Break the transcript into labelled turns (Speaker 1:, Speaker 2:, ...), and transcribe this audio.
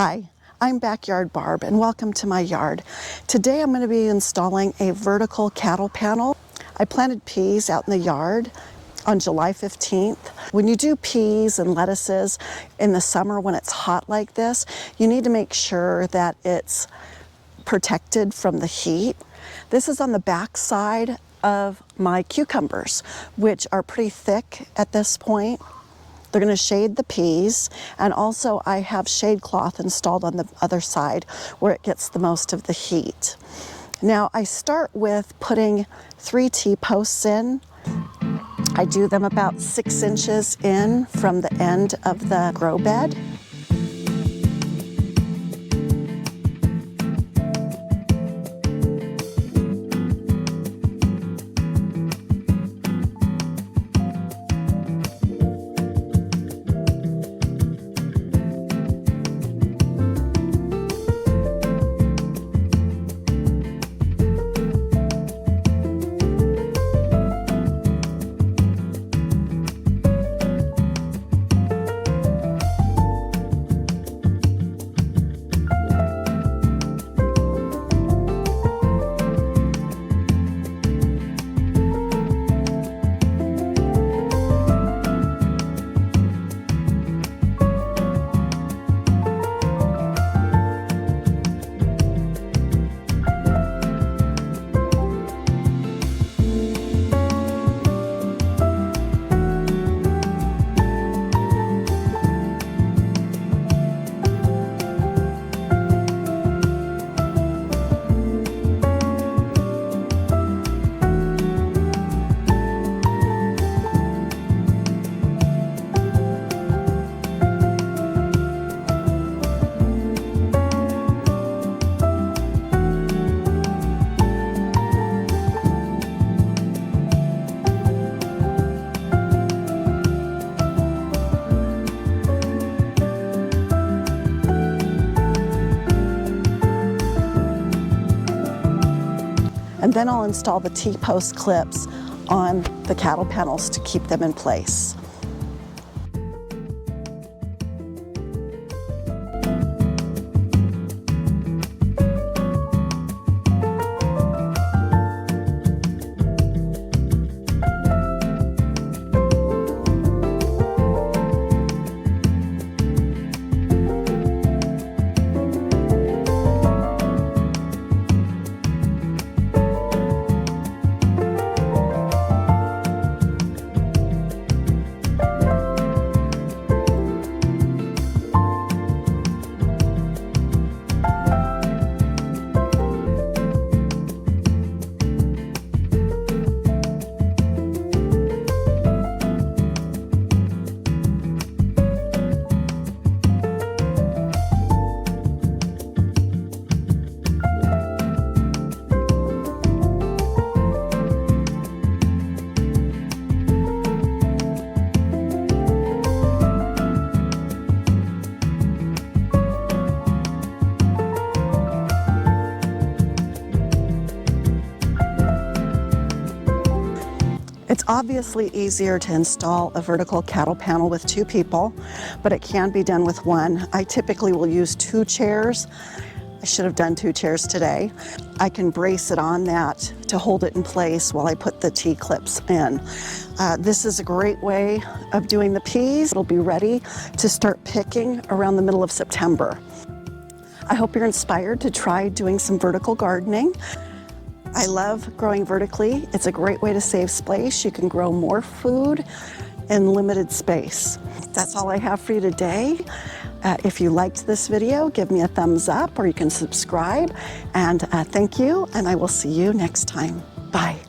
Speaker 1: Hi, I'm Backyard Barb and welcome to my yard. Today I'm going to be installing a vertical cattle panel. I planted peas out in the yard on July 15th. When you do peas and lettuces in the summer when it's hot like this, you need to make sure that it's protected from the heat. This is on the back side of my cucumbers, which are pretty thick at this point. They're going to shade the peas, and also I have shade cloth installed on the other side where it gets the most of the heat. Now I start with putting 3 T-posts in. I do them about 6 inches in from the end of the grow bed. And then I'll install the T-post clips on the cattle panels to keep them in place. It's obviously easier to install a vertical cattle panel with 2 people, but it can be done with 1. I typically will use 2 chairs. I should have done 2 chairs today. I can brace it on that to hold it in place while I put the T-clips in. This is a great way of doing the peas. It'll be ready to start picking around the middle of September. I hope you're inspired to try doing some vertical gardening. I love growing vertically. It's a great way to save space. You can grow more food in limited space. That's all I have for you today. If you liked this video, give me a thumbs up or you can subscribe. And thank you, and I will see you next time. Bye.